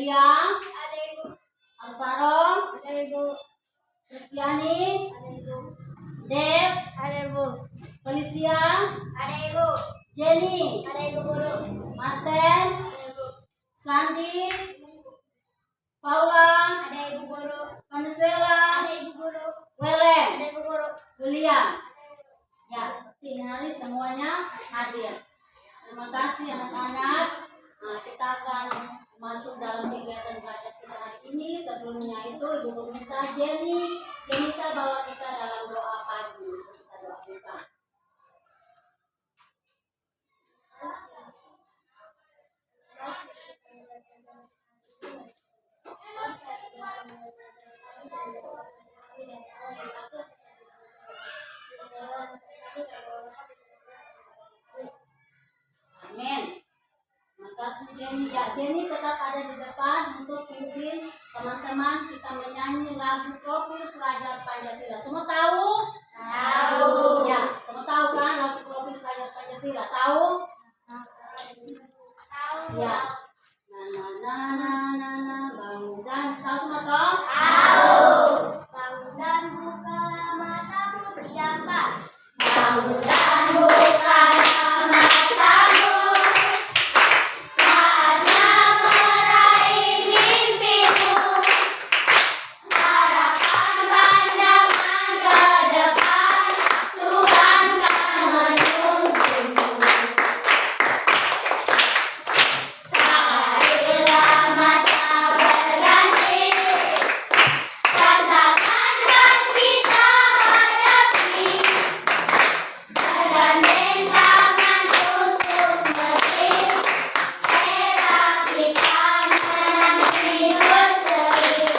Amelia. Ada Ibu. Alvaro. Ada Ibu. Kristiani. Ada Ibu. Dev. Ada Ibu. Felicia. Ada Ibu. Jenny. Ada Ibu Guru. Martin. Ada Ibu. Sandy. Paula. Ada Ibu Guru. Venezuela. Ada Ibu Guru. Welen. Ada Ibu Guru. William. Ya, ini hari semuanya hadir. Terima kasih anak-anak. Nah, kita akan masuk dalam kegiatan belajar kita hari ini. Sebelumnya itu Ibu minta Jenny bawa kita dalam doa pagi. Kita doa kita. Amin. Terima kasih Jenny. Ya, Jenny tetap ada di depan untuk pimpin teman-teman kita menyanyi lagu profil pelajar Pancasila. Semua tahu? Tahu. Ya, semua tahu kan lagu profil pelajar Pancasila? Tahu? Tahu. Ya. Bangun dan tahu semua toh? Tahu. Bangun dan bukalah matamu 3, 4. Bangun dan bukalah matamu. Saatnya meraih mimpimu. Harapan pandangan ke depan. Tuhan kan menunggumu. Saatnya masa berganti. Tantangan yang kita hadapi. Bergandeng tangan untuk negeri. Era kita menanti berseri.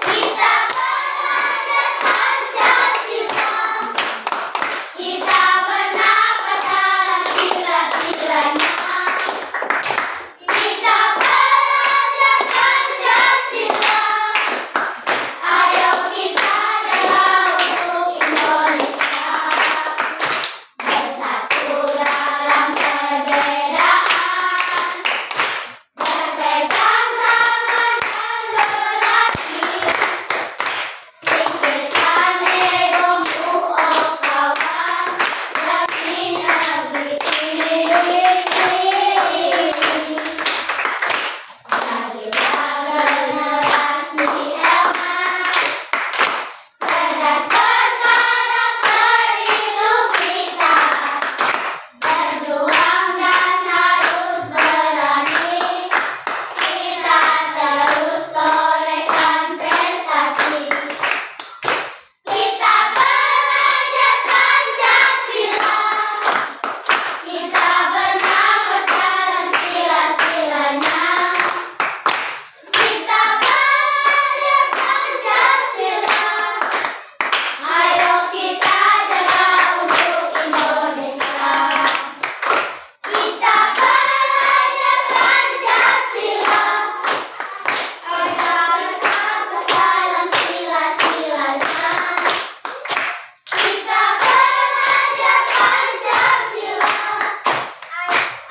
Kita belajar Pancasila. Kita bernapas dalam sila-silanya. Kita belajar Pancasila. Ayo kita jaga untuk Indonesia. Bersatu dalam perbedaan. Berpegang tangan dan berlatih. Singkirkan egomu oh kawan. Demi negeri ini. Jadilah generasi emas. Cerdas berkarakter itu kita. Berjuang dan harus berani. Kita terus torehkan prestasi. Kita belajar Pancasila. Kita bernapas dalam sila-silanya. Kita belajar Pancasila. Ayo kita jaga untuk Indonesia. Kita belajar Pancasila. Agar bernapas dalam sila-silanya. Kita belajar Pancasila.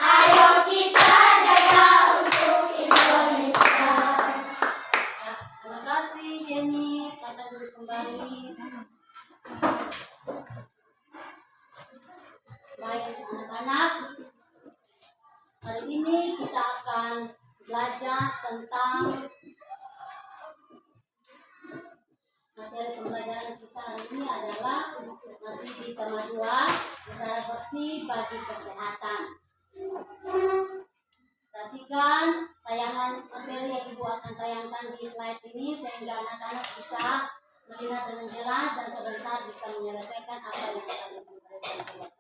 Ayo kita jaga untuk Indonesia. Ya, terima kasih Jenny. Silakan duduk kembali. Baik anak-anak, hari ini kita akan belajar tentang materi pembelajaran kita hari ini adalah masih di tema 2, udara bersih bagi kesehatan. Perhatikan tayangan materi yang Ibu akan tayangkan di slide ini sehingga anak-anak bisa melihat dengan jelas dan sebentar bisa menyelesaikan apa yang akan diberikan.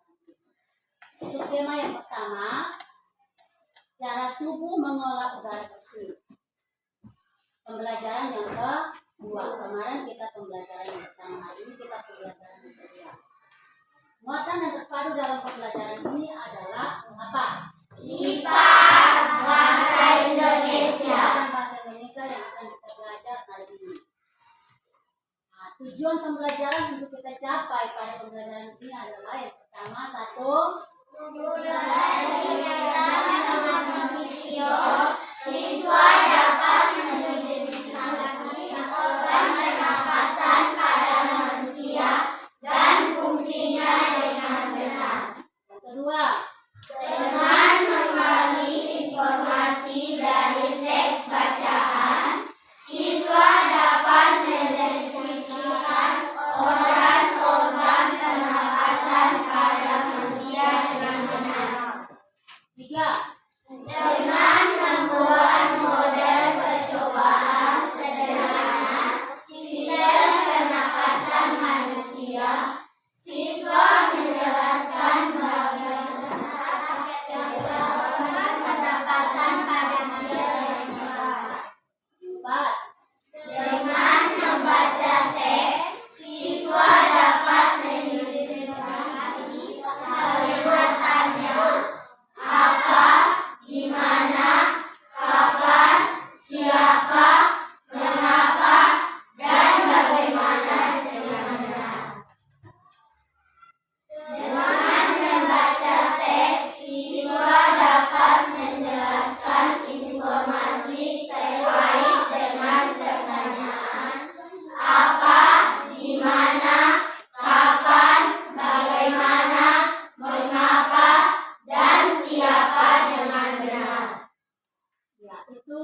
Subtema yang pertama, cara tubuh mengolah udara bersih. Pembelajaran yang kedua, kemarin kita pembelajaran yang pertama, hari ini kita pembelajaran yang kedua. Muatan yang terpadu dalam pembelajaran ini adalah apa? IPA, bahasa Indonesia. Bahasa Indonesia yang akan kita belajar hari ini. Nah, tujuan pembelajaran untuk kita capai pada pembelajaran ini adalah yang pertama, 1. Siswa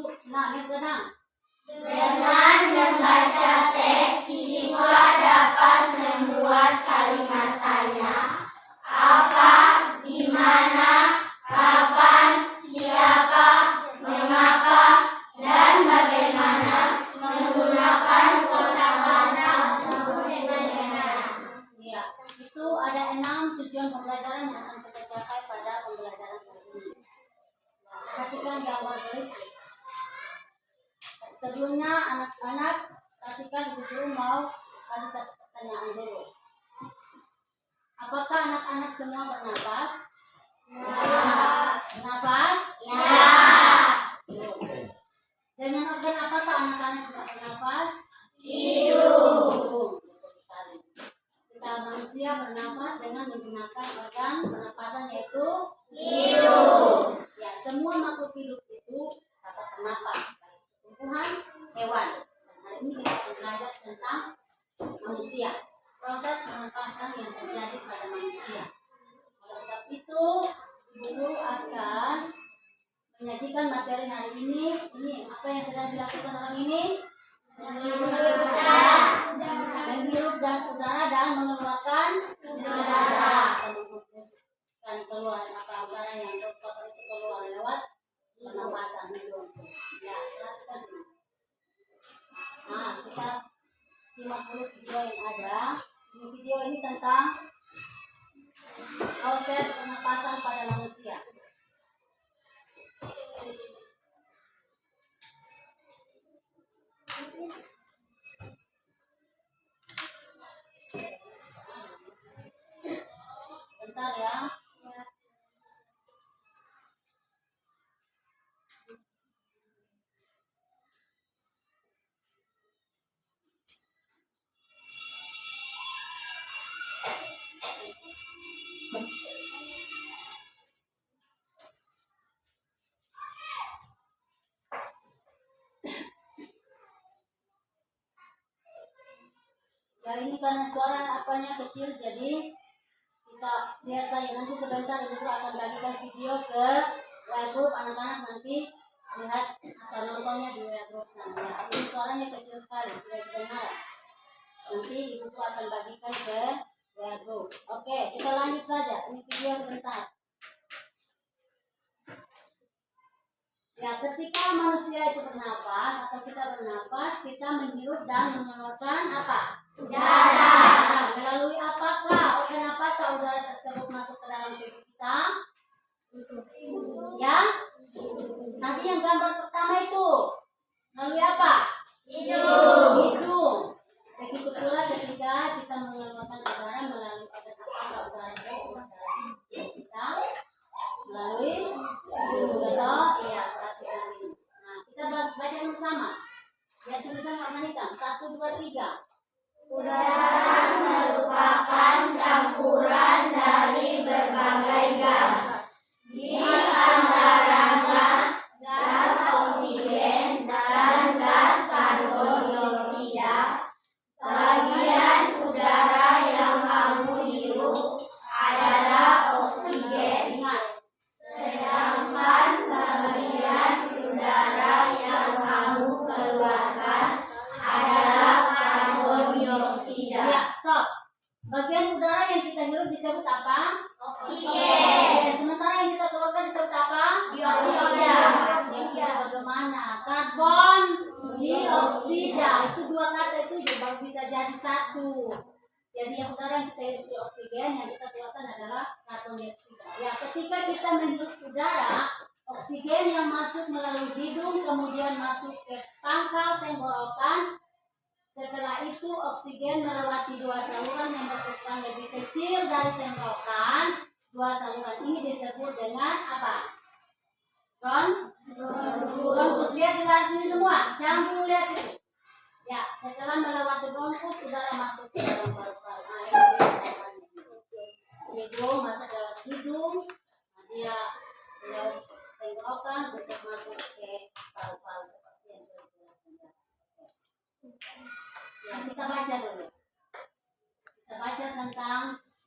Nah, dengan Dengan membaca teks, siswa dapat membuat kalimat tanya, apa, di mana, kapan, siapa, mengapa, dan bagaimana menggunakan kosakata untuk bagaimana. ya, itu ada 6 tujuan pembelajaran yang akan kita capai pada pembelajaran kali ini. Nah, perhatikan gambar berikut. Sebelumnya anak-anak perhatikan ibu guru mau kasih satu pertanyaan dulu. Apakah anak-anak semua bernapas? Bernapas? Dengan organ apakah anak-anak bisa bernapas? Hidung. Betul sekali. Kita manusia bernapas dengan menggunakan organ pernapasan yaitu hidung. Ya, semua makhluk hidup itu dapat bernapas. Tumbuhan, hewan. Dan hari ini kita akan belajar tentang manusia. Proses pernapasan yang terjadi pada manusia. Oleh sebab itu, ibu guru akan menyajikan materi hari ini. Ini apa yang sedang dilakukan orang ini? Menghirup dan udara dan mengeluarkan udara. Dan menghembuskan keluar apa udara yang kotor itu keluar lewat pernapasan hidung. Ya, perhatikan sini. Nah, kita simak dulu video yang ada. Ini video ini tentang proses pernapasan pada manusia. Bentar ya. Ya, ini karena suara apanya kecil, jadi kita lihat saja. Nanti sebentar ibu akan bagikan video ke WA group anak-anak, nanti lihat atau nontonnya di WA group sana. Ya, ini suaranya kecil sekali, tidak kedengaran. Nanti ibu akan bagikan ke WA group. Oke, kita lanjut saja. Ini video sebentar. Ya, ketika manusia itu bernapas atau kita bernapas, kita menghirup dan mengeluarkan apa? Udara. Nah, melalui apakah? Organ apakah udara tersebut masuk ke dalam tubuh kita? Ya? Nanti yang gambar pertama itu melalui apa? Hidung. Begitu pula ketika kita mengeluarkan udara melalui organ apakah udara keluar dari kita? Melalui hidung atau iya, perhatikan sini. Nah, kita baca bersama. Lihat tulisan warna hitam. 1, 2, 3. Udara merupakan campuran dari berbagai gas. Di antara gas oksigen dan gas karbon dioksida, bagian udara yang kamu hirup adalah oksigen. Ingat, Sedangkan bagian udara yang kamu keluarkan adalah karbon dioksida. ya, stop. Bagian udara yang kita hirup disebut apa? Oksigen. Sementara yang kita keluarkan disebut apa? Dioksida. Dioksida bagaimana? Karbon dioksida. Itu dua kata itu juga bisa jadi satu. Jadi yang udara yang kita hirup itu oksigen, yang kita keluarkan adalah karbon dioksida. Ya, ketika kita menghirup udara, oksigen yang masuk melalui hidung kemudian masuk ke pangkal tenggorokan. Setelah itu oksigen melewati dua saluran yang berukuran lebih kecil dari tenggorokan. Dua saluran ini disebut dengan apa? Bronkus. Lihat di luar sini semua. Jangan dulu lihat itu. Ya, setelah melewati bronkus, udara masuk ke dalam paru-paru. Nah, ini hidung masuk lewat hidung. Nah, dia lewat tenggorokan untuk masuk ke paru-paru seperti yang sudah dijelaskan. Ya, kita baca dulu. Kita baca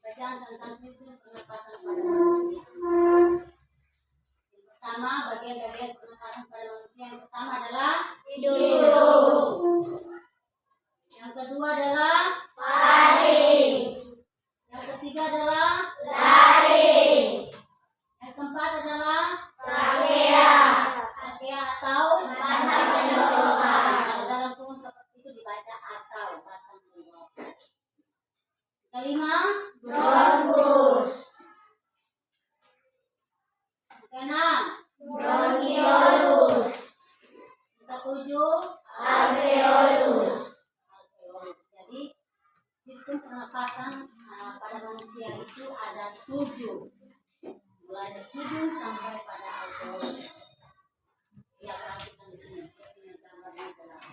bacaan tentang sistem pernapasan pada manusia. Yang pertama, bagian-bagian pernapasan pada manusia. Yang pertama 7. Mulai dari hidung sampai pada alveolus. Ya, perhatikan di sini. Ini gambarnya jelas.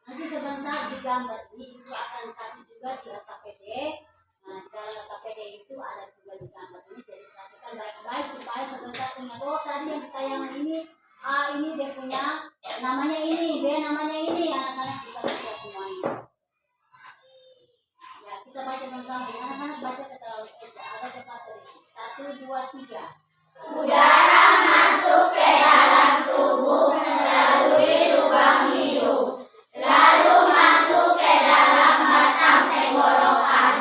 Nanti sebentar di gambar ini itu akan kasih juga di LKPD. Nah, di dalam LKPD itu ada juga di gambar ini. Jadi perhatikan baik-baik supaya sebentar ingat, oh tadi yang di tayangan ini A ini dia punya namanya ini, B namanya ini, anak-anak bisa baca semuanya. Ya, kita baca sama-sama. Anak-anak baca terlalu agak cepat sedikit. 1, 2, 3. Udara masuk ke dalam tubuh melalui lubang hidung, lalu masuk ke dalam batang tenggorokan.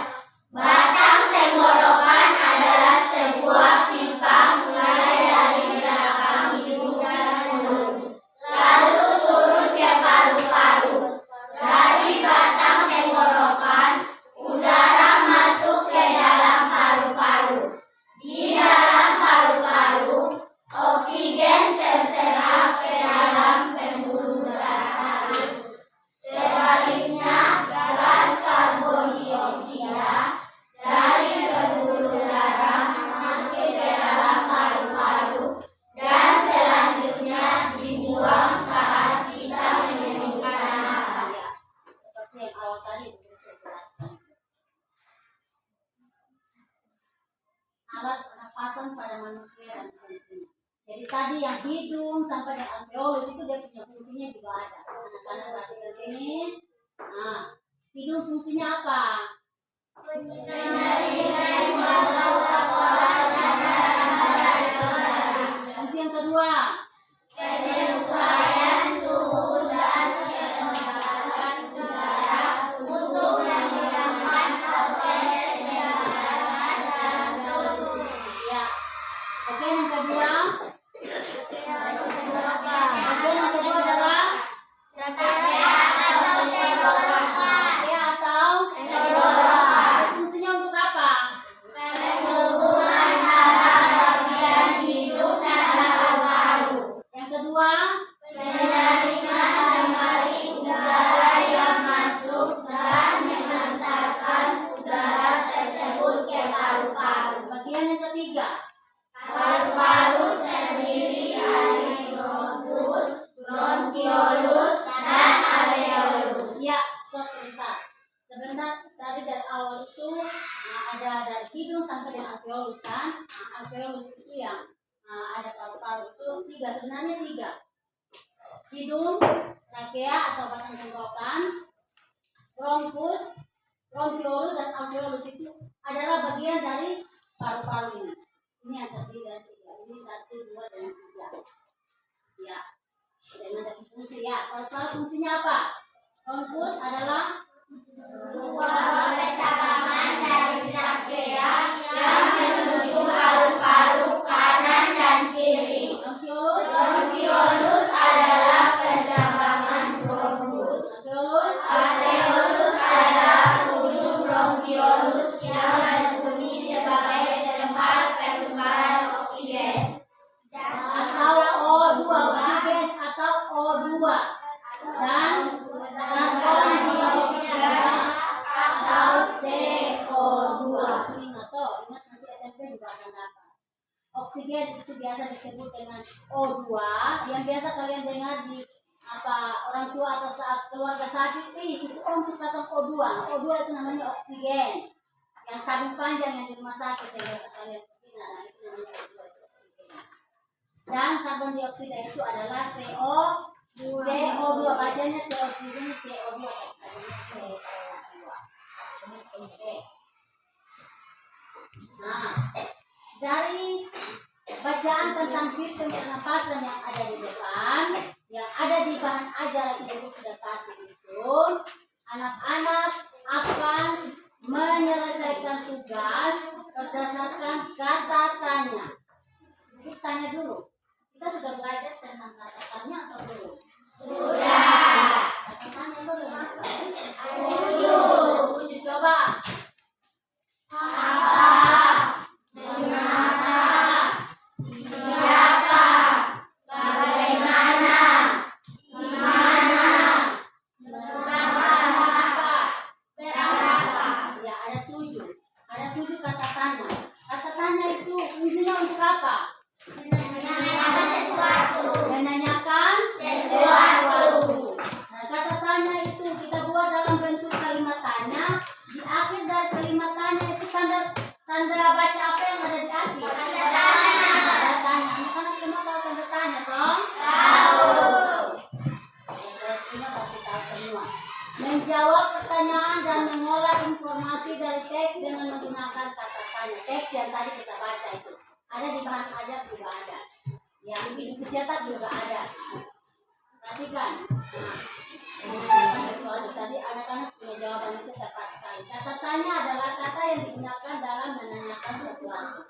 Batang tenggorokan adalah sebuah pipa mulai dari belakang hidung dan mulut, lalu turun ke paru-paru. Dari batang tenggorokan, udara masuk ke dalam paru-paru. Di dalam paru-paru, oksigen terserap ke dalam pembuluh darah. Sebaliknya, gas karbon dioksida dari pembuluh darah masuk ke dalam paru-paru dan selanjutnya dibuang saat kita menghembuskan napas. Seperti yang awal tadi saya jelaskan. Alat pernapasan pada manusia dan fungsinya. Jadi tadi yang hidung sampai dengan alveolus itu dia punya fungsinya juga ada. Anak-anak perhatikan sini. Nah, hidung fungsinya apa? Fungsi yang kedua, Penyesuaian suhu dan kelembapan udara untuk menghilangkan proses pembakaran dalam tubuh. ya. Bagian yang kedua, bagian yang kedua adalah ya atau fungsinya untuk apa? Penghubungan antara bagian hidung dan paru-paru. Yang kedua, Penyaringan kembali udara yang masuk dan mengantarkan udara tersebut ke paru-paru. bagian yang ketiga, Paru-paru terdiri dari bronkus, bronkiolus, dan alveolus. ya, sebentar. Tadi dari awal itu ada dari hidung sampai dengan alveolus kan? Alveolus itu yang ada paru-paru itu 3, sebenarnya 3. Hidung, trakea atau batang tenggorokan, bronkus, bronkiolus dan alveolus itu adalah bagian dari paru-paru ini. Ini yang terdiri dari 3. Ini 1, 2, dan 3. Ya, dan ada fungsi ya. Paru-paru fungsinya apa? Bronkus adalah Dua percabangan dari trakea yang menuju paru-paru kanan dan kiri. bronkiolus, Bronkiolus adalah percabangan bronkus. alveolus, Alveolus adalah ujung bronkiolus yang berfungsi sebagai tempat pertukaran oksigen. atau O2, oksigen atau O2 dan karbon dioksida atau CO2. Ingat nanti SMP juga akan dapat. Oksigen itu biasa disebut dengan O2 yang biasa kalian dengar di orang tua atau saat keluarga sakit, itu untuk pasang O2. O2 itu namanya oksigen. Yang tabung panjang yang di rumah sakit yang biasa kalian dengar, itu namanya O2 itu oksigen. Dan karbon dioksida itu adalah CO2, bacanya CO2, ini CO2, tadinya CO2. Oke. Nah, dari bacaan tentang sistem pernapasan yang ada di depan, yang ada di bahan ajaran yang ibu sudah kasih itu, anak-anak akan menyelesaikan tugas berdasarkan kata tanya. Jadi tanya dulu, kita sudah belajar tentang kata tanya atau belum? Sudah. Kata tanya belum apa? Tujuh. Coba. Apa? Mengapa? Siapa? pastinya pasti tahu semua. Menjawab pertanyaan dan mengolah informasi dari teks dengan menggunakan kata tanya. Teks yang tadi kita baca itu ada di bahan ajar juga ada, yang di buku cetak juga ada. Perhatikan. Nah, sesuatu tadi anak-anak punya jawaban itu tepat sekali. Kata tanya adalah kata yang digunakan dalam menanyakan sesuatu.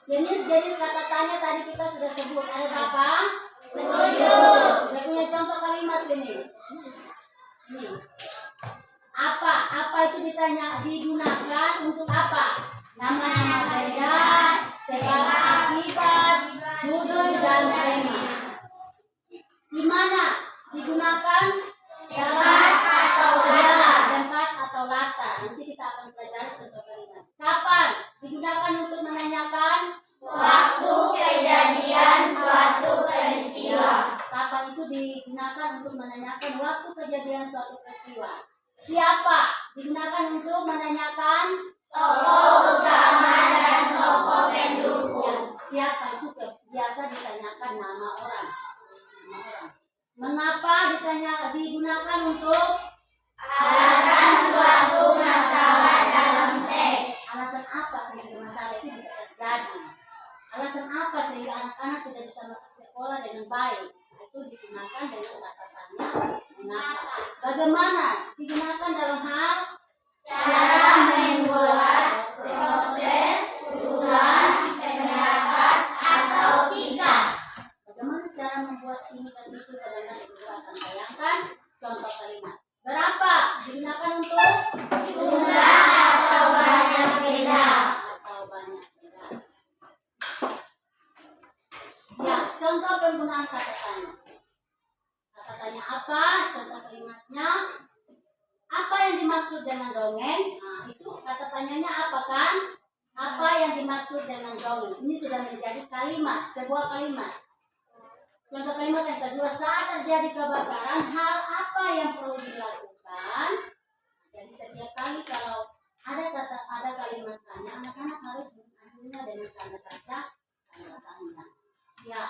Jenis-jenis kata tanya tadi kita sudah sebut. Ada berapa? 7. Saya punya contoh kalimat sini. Ini. Apa itu digunakan untuk apa? Nama-nama benda, segala akibat, mudah dan tema. Di mana digunakan? Dalam tempat atau latar. Nanti kita akan pelajari contoh kalimat. Kapan digunakan untuk menanyakan? Waktu kejadian suatu peristiwa. Kapan itu digunakan untuk menanyakan waktu kejadian suatu peristiwa. Siapa digunakan untuk menanyakan? Tokoh utama dan tokoh pendukung. Ya, siapa itu biasa ditanyakan nama orang. Mengapa digunakan untuk? Alasan suatu masalah dalam teks. Alasan apa sehingga masalah itu bisa terjadi? Alasan apa sehingga anak-anak tidak bisa masuk sekolah dengan baik? Itu digunakan dengan kata tanya mengapa. Bagaimana digunakan dalam hal Cara membuat proses, urutan, pendapat, atau sikap. Bagaimana cara membuat ini dan itu sebenarnya digunakan. Bayangkan contoh kalimat. Berapa digunakan untuk? Jumlah atau banyak beda. Atau banyak beda. Ya, contoh penggunaan kata tanya. Kata tanya apa? Contoh kalimatnya. Apa yang dimaksud dengan dongeng? Nah, itu kata tanyanya apa kan? Apa yang dimaksud dengan dongeng? Ini sudah menjadi kalimat, sebuah kalimat. Contoh kalimat yang kedua, saat terjadi kebakaran, hal apa yang perlu dilakukan? Jadi setiap kali kalau ada kalimat tanya, anak-anak harus mengakhirinya dengan tanda tanya. Ya,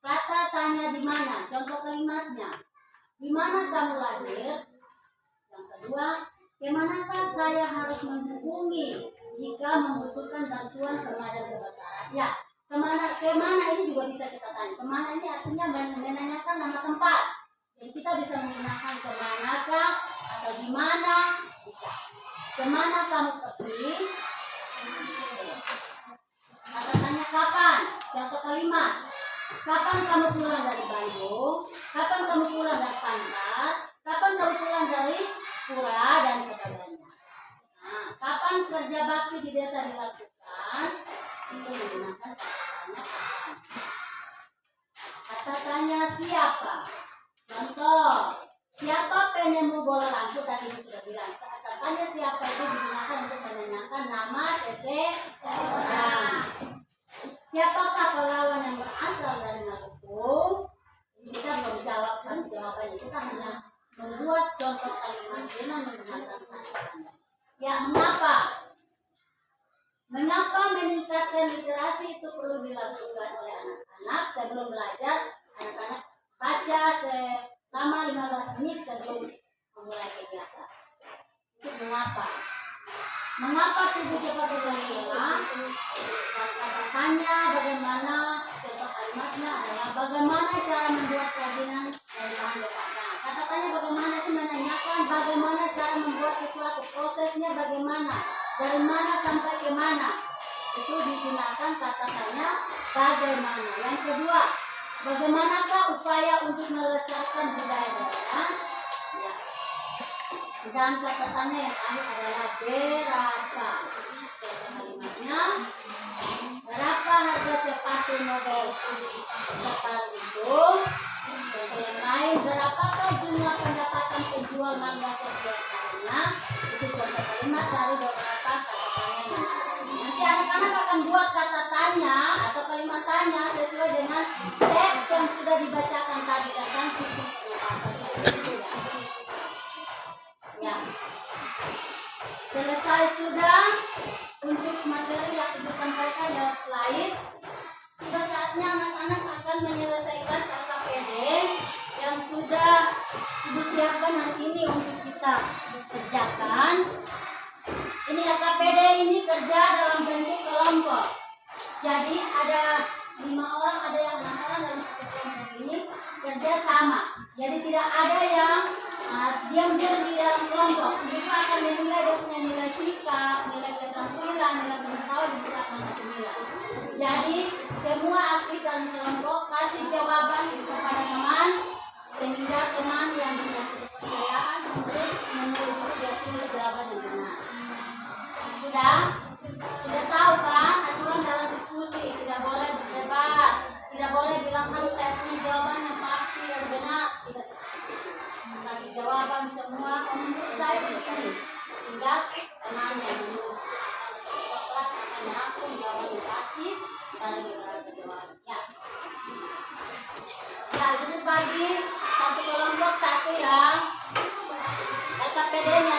kata tanya di mana? Contoh kalimatnya, di mana kamu lahir? Yang kedua, kemanakah saya harus menghubungi jika membutuhkan bantuan pemadam kebakaran? Ya, kemana ini juga bisa kita tanya. Kemana ini artinya menanyakan nama tempat. Jadi kita bisa menggunakan kemanakah atau di mana bisa. Kemana kamu pergi? Kata tanya kapan? Contoh kalimat. Kapan kamu pulang dari Bandung? Kapan kamu pulang dari Pantar? Kapan kamu pulang dari Pura dan sebagainya. Nah, kapan kerja bakti di desa dilakukan? Itu menggunakan kata tanya kapan. Kata tanya siapa? Contoh, siapa penemu bola lampu? Tadi sudah bilang. Kata tanya siapa itu digunakan untuk menanyakan nama seseorang. Siapakah pahlawan yang berasal dari Maluku? Kita belum jawab kasih jawabannya. Kita hanya membuat contoh kalimat dengan menggunakan kata tanya. Ya, mengapa? Mengapa meningkatkan literasi itu perlu dilakukan oleh anak-anak sebelum belajar? Anak-anak baca selama 15 menit sebelum memulai kegiatan. Itu mengapa? Mengapa tubuh cepat sekali lelah? Kata tanya bagaimana, contoh kalimatnya adalah bagaimana cara membuat kerajinan dari bahan bekas. Kata tanya bagaimana itu menanyakan bagaimana cara membuat sesuatu, prosesnya bagaimana, dari mana sampai ke mana. Itu digunakan kata tanya bagaimana. Yang kedua, bagaimanakah upaya untuk melestarikan budaya daerah? Ya. Dan kata tanya yang terakhir adalah berapa. Kalimatnya, berapa harga sepatu model sekarang itu? Contoh yang lain, berapakah jumlah pendapatan penjual mangga setiap tahunnya? Itu contoh kalimat dari beberapa kata tanya yang ada. Nanti anak-anak akan buat kata tanya atau kalimat tanya sesuai dengan teks yang sudah dibacakan tadi tentang sistem penugasan. Ya, selesai sudah untuk materi yang disampaikan lewat slide. Tiba saatnya anak-anak akan menyelesaikan KKPD yang sudah siapkan hari ini untuk kita kerjakan. Ini LKPD ini kerja dalam bentuk kelompok. Jadi ada 5 orang, ada yang 6 orang dalam satu kelompok ini kerja sama. Jadi tidak ada yang diam-diam di dalam kelompok. Mereka akan menilai dia punya nilai sikap, nilai keterampilan, nilai pengetahuan, mereka akan kasih nilai. Jadi semua aktif dalam kelompok kasih jawaban kepada teman, sehingga teman yang dikasih kepercayaan untuk menulis dia tulis jawaban yang benar. Sudah tahu kan aturan dalam diskusi, tidak boleh berdebat, tidak boleh bilang harus saya punya jawaban yang pasti dan benar, tidak seperti itu. Kasih jawaban semua menurut saya begini, sehingga teman yang menulis kelas akan merangkum jawaban yang pasti dan lebih berarti jawaban. Ya, duduk bagi satu kelompok satu ya. LKPD-nya.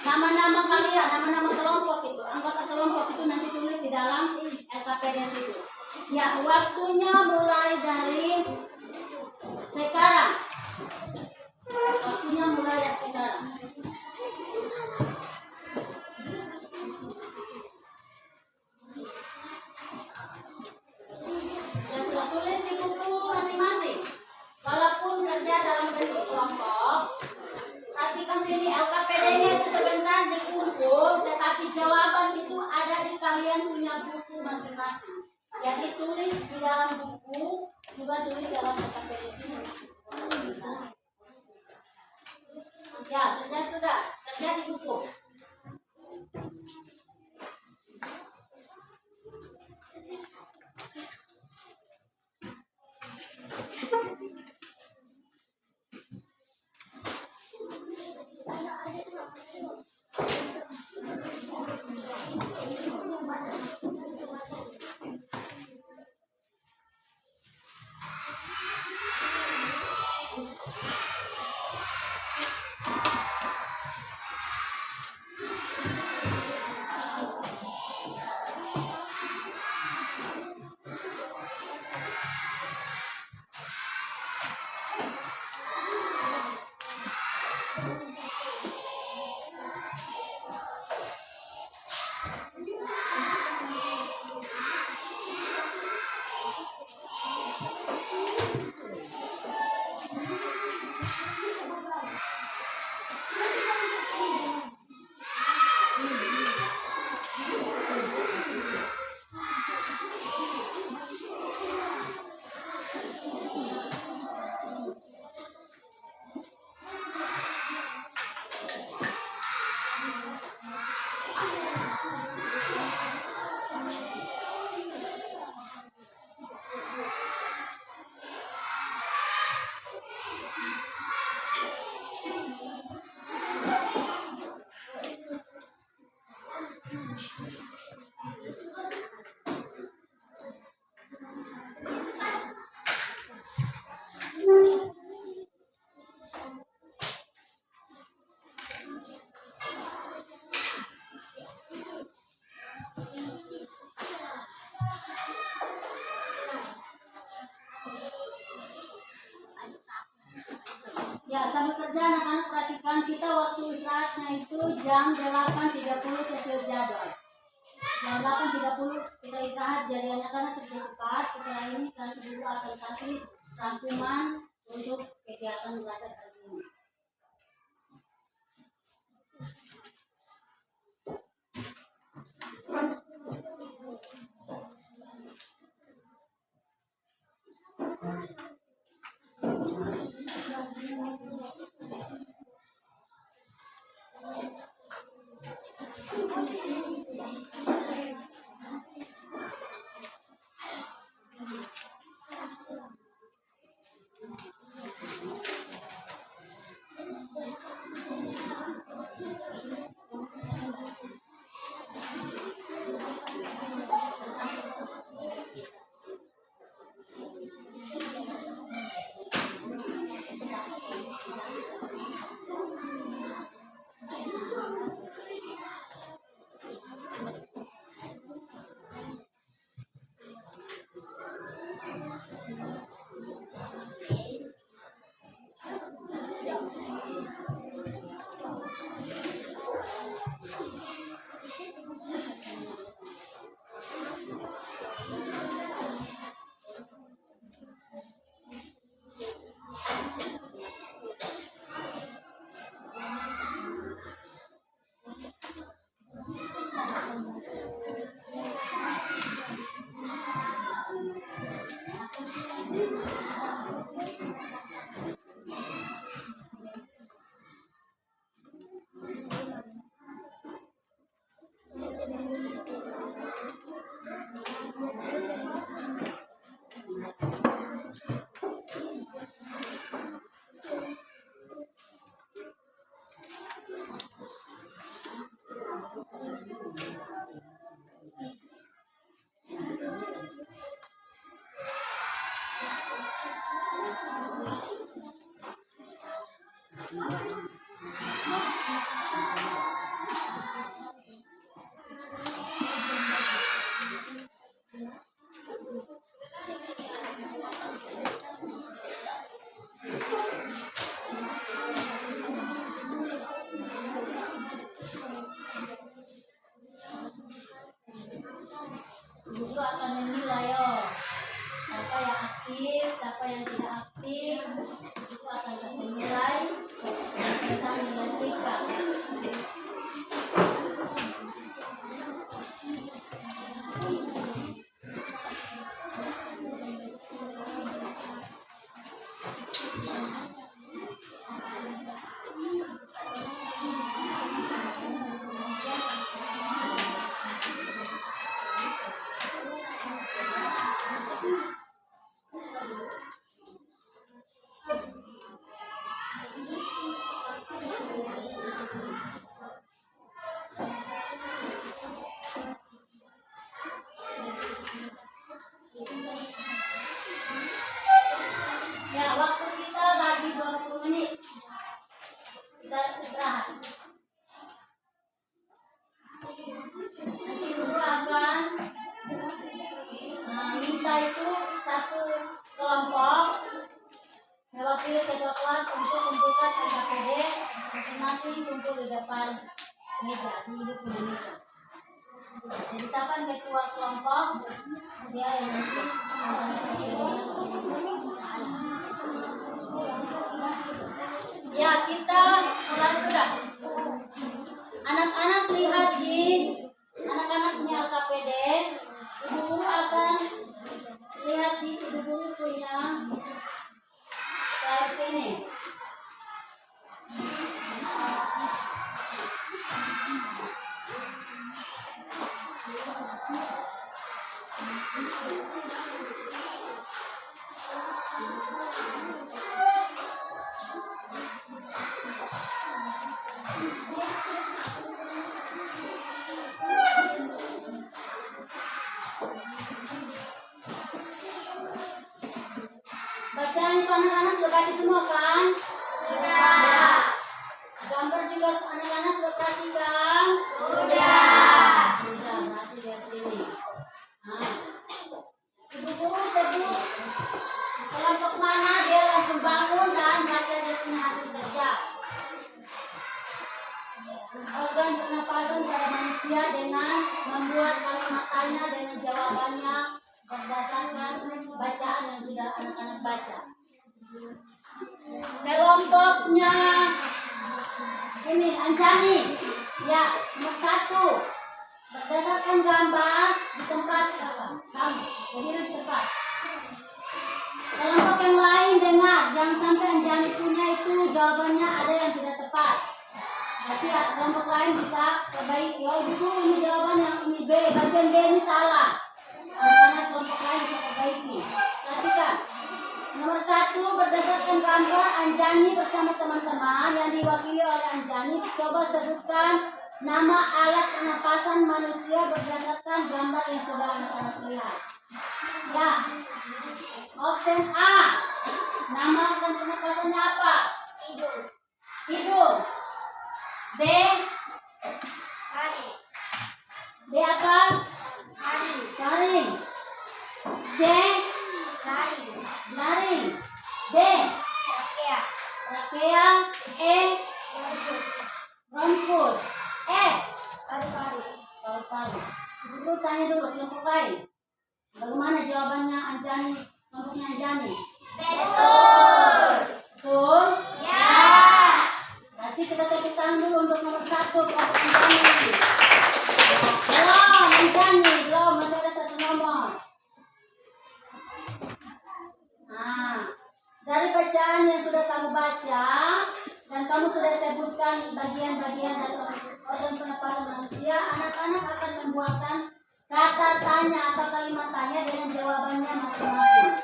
Nama-nama kalian, nama-nama kelompok itu, anggota kelompok itu nanti tulis di dalam LKPD itu. Ya, waktunya mulai dari sekarang. Yang sudah tulis di buku masing-masing. Walaupun kerja dalam bentuk kelompok, perhatikan sini LKPD-nya itu sebentar dikumpul, tetapi jawaban itu ada di kalian punya buku masing-masing. Jadi tulis di dalam buku, juga tulis dalam LKPD sini. Ya, sudah kerja di buku. Ya, sambil kerja anak-anak perhatikan kita waktu istirahatnya itu jam 8.30 sesuai jadwal. Jam 8.30 kita istirahat, jadi anak-anak cepat. Setelah ini kalian dulu akan kasih rangkuman untuk kegiatan belajar hari ini. Guru akan menilai siapa yang aktif, siapa yang tidak aktif. Itu akan kasih nilai tentang nilai sikap. Ya, waktu kita bagi 20 menit. Kita istirahat. Nanti guru akan minta itu satu kelompok mewakili ketua kelas untuk kumpulkan LKPD, masing-masing kumpul di depan meja, di hidupnya meja. Jadi siapa yang ketua kelompok, dia yang nanti ya, kita mulai sudah. Anak-anak lihat di anak-anaknya LKPD, ibu guru akan lihat di ibu guru punya slide sini. Bacaan itu anak-anak sudah baca semua kan? Sudah. Gambar juga anak-anak sudah perhatikan? Sudah. Sudah, berarti dari sini. Nah, ibu guru sebut kelompok mana dia langsung bangun dan baca dia punya hasil kerja. Organ pernapasan pada manusia dengan membuat kalimat tanya dengan jawabannya berdasarkan bacaan yang sudah anak-anak baca. Kelompoknya ini Anjani, ya, nomor 1. Berdasarkan gambar di tempat kamu, berdiri di tempat. Kelompok yang lain dengar, jangan sampai Anjani punya itu jawabannya ada yang tidak tepat. Berarti kelompok lain bisa perbaiki. Oh, ibu ini jawaban yang ini B, bagian B ini salah. Anak-anak kelompok lain bisa perbaiki. Perhatikan. Nomor 1, berdasarkan gambar Anjani bersama teman-teman yang diwakili oleh Anjani, coba sebutkan nama alat pernapasan manusia berdasarkan gambar yang sudah anak-anak lihat. Ya. Option A. Nama alat pernapasannya apa? Hidung. B. B apa? Taring. C. Trakea. E. Bronkus. F. Paru-paru. Dulu tanya dulu kelompok lain. Bagaimana jawabannya Anjani? Kelompoknya Anjani. Betul? Ya. Berarti kita tepuk tangan dulu untuk nomor 1 kelompok Anjani. Belum, Anjani, belum, masih ada 1 nomor. Nah, dari bacaan yang sudah kamu baca dan kamu sudah sebutkan bagian-bagian dari organ pernapasan manusia, anak-anak akan membuatkan kata tanya atau kalimat tanya dengan jawabannya masing-masing.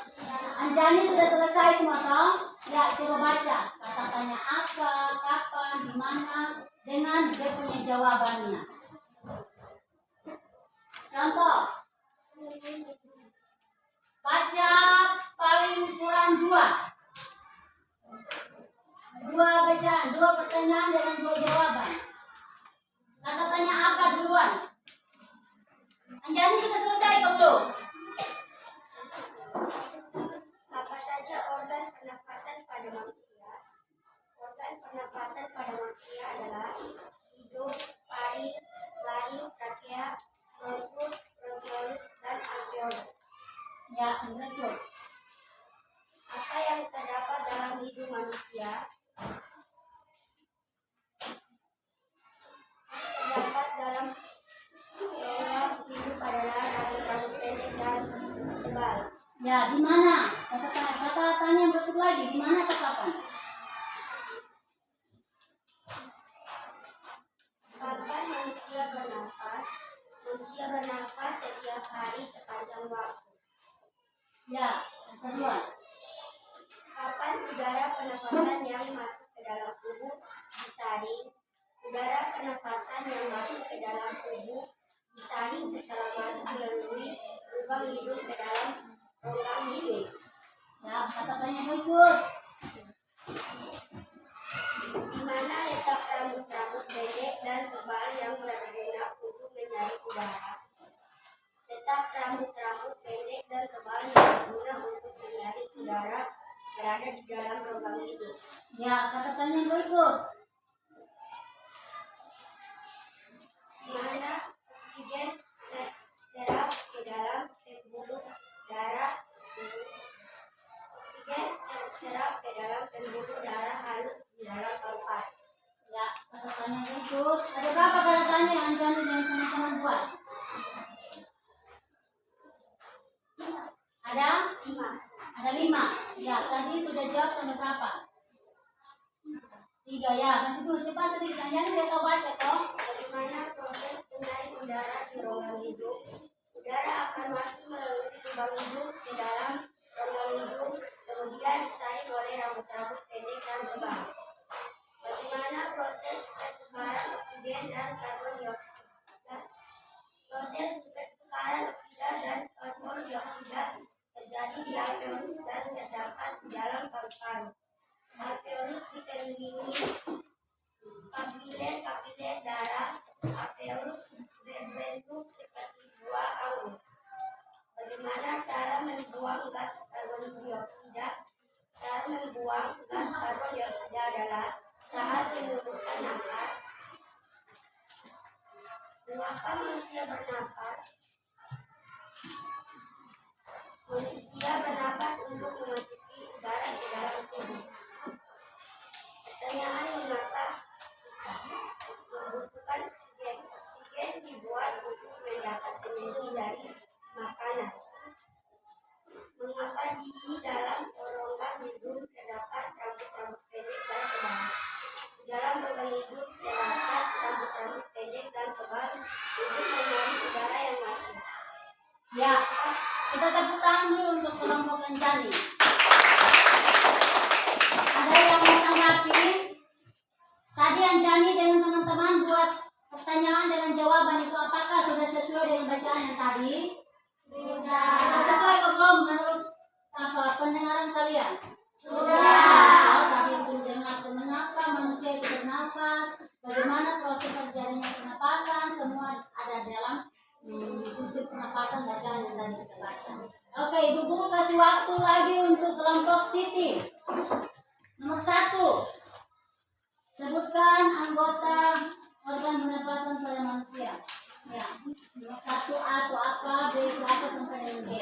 Anjani sudah selesai semua toh? Ya, coba baca kata tanya apa, kapan, di mana dengan dia punya jawabannya. Contoh, baca paling kurang 2 bacaan, 2 pertanyaan dengan 2 jawaban. Kata tanya apa duluan? Anjani sudah selesai atau belum? Apa saja organ pernafasan pada manusia? Organ pernafasan pada manusia adalah hidung, paru, laring, trakea, bronkus, bronkiolus, dan alveolus. Ya, betul. Apa yang terdapat dalam hidung manusia? Terdapat dalam rongga hidung adalah rambut pendek dan tebal. Ya, di mana? Kata tanya yang berikut lagi, di mana atau kapan? Kapan manusia bernafas? Manusia bernafas setiap hari sepanjang waktu. Ya, yang kedua. Kapan udara pernafasan yang masuk ke dalam tubuh disaring? Udara pernafasan yang masuk ke dalam tubuh disaring setelah masuk melalui lubang hidung ke dalam rongga hidung. Ya, kata tanya berikut. Di mana letak rambut-rambut pendek dan tebal yang berguna untuk menyaring udara? Letak rambut-rambut pendek dan tebal yang berguna untuk menyaring udara berada di dalam rongga hidung. Ya, kata tanya berikut. Di mana oksigen terserap ke dalam pembuluh darah halus. Oksigen terserap ke dalam pembuluh darah halus di dalam paru-paru. Ya, kata tanya berikut. Ada berapa kata tanya yang Anjani dan teman-teman buat? Ada? 5. Ada 5. Ya, tadi sudah jawab sampai berapa? 3 ya, masih dulu cepat sedikit. Anjani dia tahu baca toh? Bagaimana proses penyaring udara di rongga hidung? Udara akan masuk melalui lubang hidung ke dalam rongga hidung, kemudian disaring oleh rambut-rambut pendek dan tebal. Bagaimana proses pertukaran oksigen dan karbon dioksida? Proses pertukaran oksigen dan karbon dioksida terjadi di alveolus dan terdapat di dalam paru-paru. Alveolus dikelilingi kapiler darah. Alveolus berbentuk seperti buah anggur. Bagaimana cara membuang gas karbon dioksida? Cara membuang gas karbon dioksida adalah saat menghembuskan nafas. Mengapa manusia bernafas? Manusia bernafas untuk memasuki udara ke dalam tubuh. Pertanyaan mengapa membutuhkan oksigen? Oksigen dibuat untuk mendapat energi dari makanan. Mengapa di dalam rongga hidung terdapat rambut-rambut pendek dan tebal? Di dalam rongga hidung terdapat rambut-rambut pendek dan tebal untuk menyaring udara yang masuk. Ya, kita tepuk tangan dulu untuk kelompok Anjani. Ada yang mau tanggapi? Tadi Anjani dengan teman-teman buat pertanyaan dengan jawaban itu apakah sudah sesuai dengan bacaan yang tadi? Sudah. Sudah sesuai atau belum menurut pendengaran kalian? Sudah. Oh, tadi itu dengar mengapa manusia itu bernafas, bagaimana proses terjadinya pernapasan, semua ada dalam sistem pernapasan bacaan yang tadi kita baca. Oke, Ibu Guru kasih waktu lagi untuk kelompok Titi. Nomor 1. anggota organ pernapasan pada manusia. Ya, 1A itu apa, B itu apa sampai dengan G.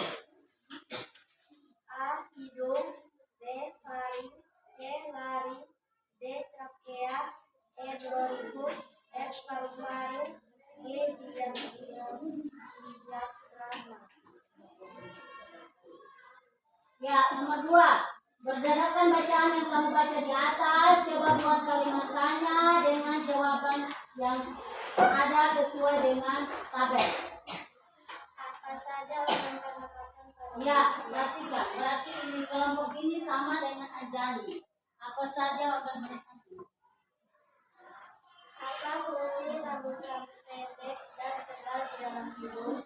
A. Hidung. B. Paru. C. Lari. D. Trakea. E. Bronkus. F. Paru-paru. G. diafragma. Ya, nomor 2. Berdasarkan bacaan yang kamu baca di atas, coba buat kalimat tanya dengan jawaban yang ada sesuai dengan tabel. Apa saja organ pernapasan pada Ya, manusia? perhatikan. Berarti ini kelompok ini sama dengan Anjani. Apa saja organ pernapasan? Apa fungsi rambut-rambut pendek dan tebal di dalam hidung?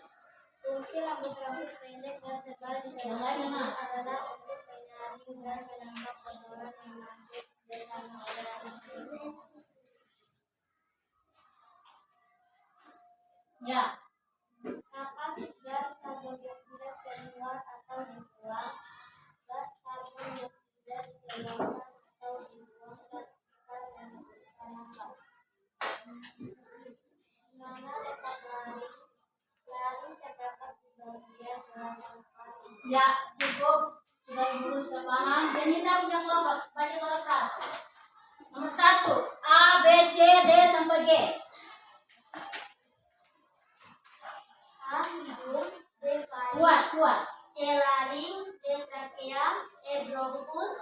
Fungsi rambut-rambut pendek dan tebal di dalam Yang lain hidung mana? adalah untuk menyaring dan menangkap kotoran yang masuk bersama udara hidung. Ya, Kapan gas karbon dioksida keluar atau dibuang? Gas karbon dioksida dikeluarkan atau dibuang saat kita menghembuskan nafas. Di mana letak lari? Lari terdapat di bagian belakang paru. ya cukup. Sudah ibu sudah paham. Dan kita punya kelompok. Baca suara keras. Nomor 1, A, B, C, D sampai G. A. Hidung. B. paru. Kuat. C. Laring. D. Trakea. E. Bronkus.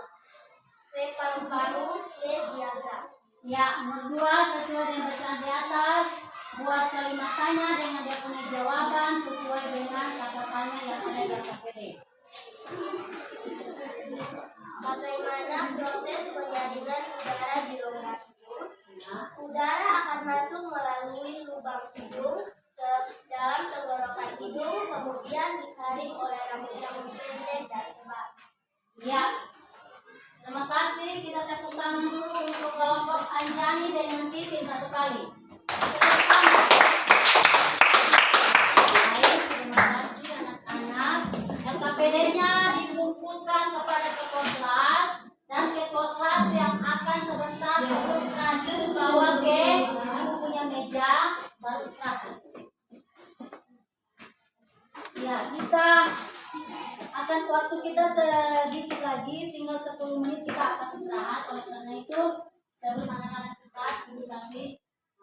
P. Paru-paru. D. diafragma. Ya, nomor 2 sesuai dengan bacaan di atas. Buat kalimat tanya dengan dia punya jawaban sesuai dengan kata tanya yang ada di KPD. Bagaimana proses penyaringan udara di rongga hidung? Ya. Udara akan masuk melalui lubang hidung ke dalam tenggorokan hidung, kemudian disaring oleh rambut-rambut pendek dan tebal. Ya. Terima kasih. Kita tepuk tangan dulu untuk kelompok Anjani dengan Titin 1 kali. Baik, terima kasih anak-anak. LKPD-nya dikumpulkan kepada ketua kelas dan ketua kelas yang akan sebentar sebelum istirahat itu bawa ke ibu punya meja baru istirahat. Ya, kita akan waktu kita sedikit lagi, tinggal 10 menit kita akan istirahat. Oleh karena itu, sebelum anak-anak istirahat, ibu kasih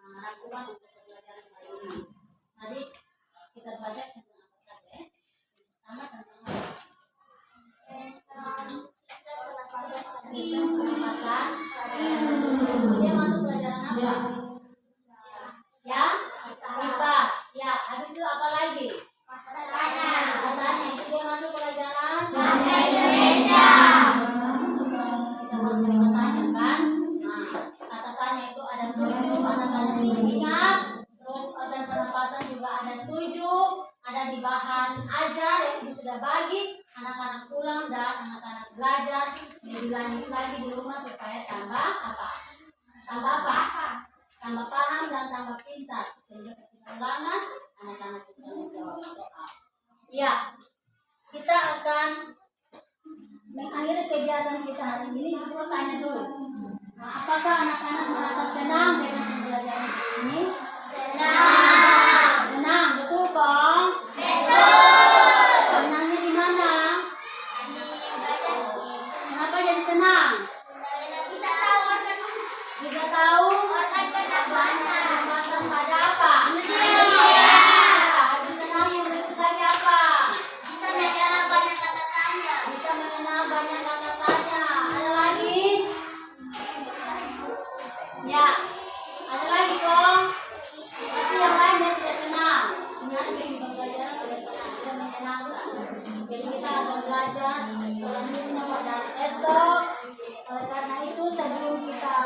rangkuman untuk pembelajaran kali ini. Tadi kita belajar tentang apa saja ya? Pertama tentang sistem pernapasan. Dia masuk pelajaran apa? Ya, IPA. Ya, habis itu apa lagi? Katanya itu dia masuk pelajaran bahasa Indonesia. Kita buat kalimat tanya kan? Nah, kata tanya itu ada 7, kata-kata ingat. Terus organ pernapasan juga ada 7, ada di bahan ajar yang ibu sudah bagi. Anak-anak pulang dan anak-anak belajar dilanjut lagi di rumah supaya tambah apa? Tambah apa? Tambah paham dan tambah pintar sehingga ketika ulangan anak-anak bisa menjawab soal. Ya, kita akan mengakhiri kegiatan kita hari ini. Aku tanya dulu, apakah anak-anak merasa senang dengan pembelajaran ini? Senang, betul kong? Betul. Senangnya di mana? Kenapa jadi senang? Bisa tahu pernapasan pada apa? Habis senang yang berikut lagi apa? Bisa mengenal banyak kata tanya. Ada lagi? Ya, ada lagi kong? Tapi yang lain yang tidak senang. Nanti pembelajaran tidak senang, tidak menyenangkan. Jadi kita akan belajar selanjutnya pada esok. Oleh karena itu sebelum kita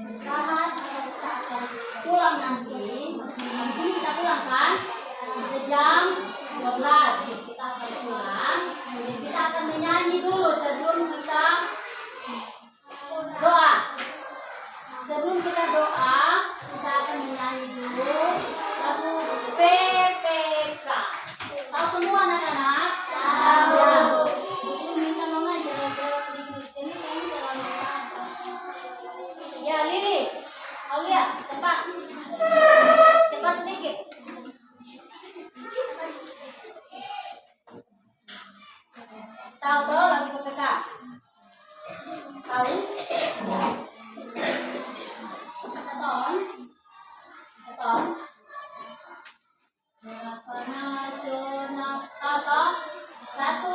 istirahat, kita akan pulang nanti. Di sini kita pulang kan? Pada jam 12 kita akan pulang. Jadi kita akan menyanyi dulu sebelum kita doa. Sebelum kita doa, kita akan menyanyi dulu lagu PPK. Tahu semua anak-anak? Tahu. Ibu minta mama jalan-jalan sedikit. Ini terlalu lama. Ya, Lili. Kau lihat. Tahu tuh lagi PPK? Tahu? Ya. Bisa ton? Bisa ton? Gerakan nasional. Tahu toh? 1,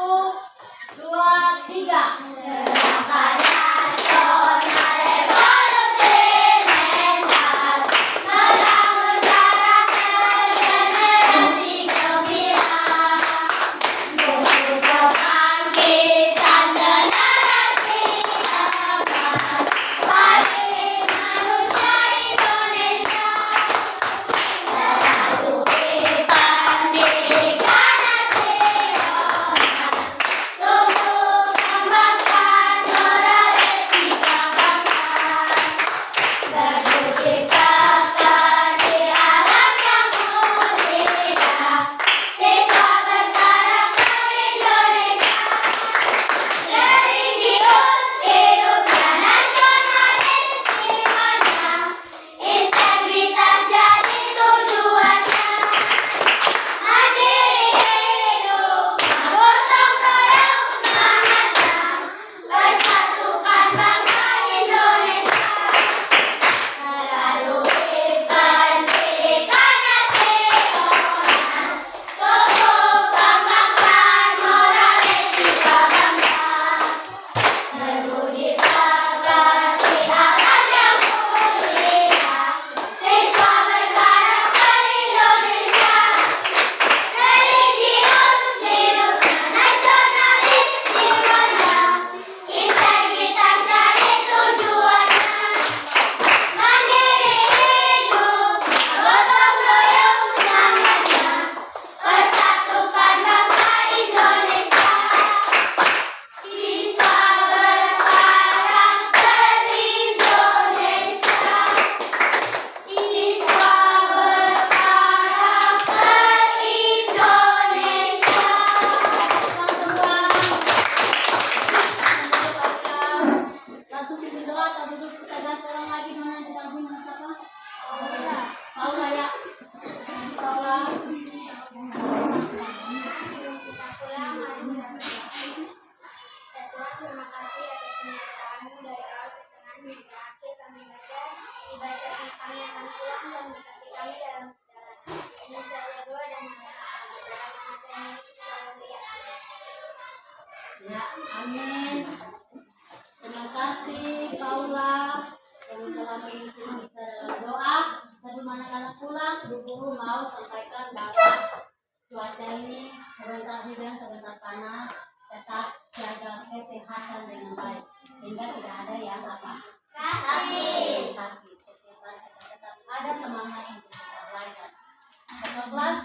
2, 3. Gerakan nasional revolusi mental membangun karakter generasi gemilang untuk kebangkitan generasi emas bagi manusia Indonesia melalui pendidikan nasional tumbuh kembangkan moral etika bangsa berbudi pekerti alam yang mulia siswa berkarakter Indonesia religius hidupnya nasionalis jiwanya integritas jadi tujuannya mandiri hidup gotong royong semangatnya bersatukan bangsa Indonesia melalui pendidikan nasional tumbuh kembangkan moral etika bangsa berbudi pekerti alam yang mulia siswa berkarakter Indonesia religius hidupnya nasionalis jiwanya integritas jadi tujuannya mandiri hidup gotong royong semangatnya bersatukan bangsa Indonesia siswa berkarakter Indonesia siswa berkarakter Indonesia. Langsung pimpin doa atau duduk kita ganti orang lagi mana di depan sini Mas apa? Paula ya. Paula. Sebelum kita pulang, mari kita berdoa. Ya Tuhan, terima kasih atas penyertaan-Mu dari awal pertengahan hingga akhir kami belajar. Tiba saatnya kami akan pulang dan berkati kami dalam perjalanan. Ini saja doa dan harapan kami dalam nama Tuhan Yesus. Haleluya. Ya, amin. Terima kasih Paula yang telah memimpin kita dalam doa. Sebelum anak-anak pulang, guru mau sampaikan bahwa cuaca ini sebentar hujan, sebentar panas. Tetap jaga kesehatan dengan baik sehingga tidak ada yang sakit. Setiap hari kita tetap ada semangat untuk kita belajar. Kelas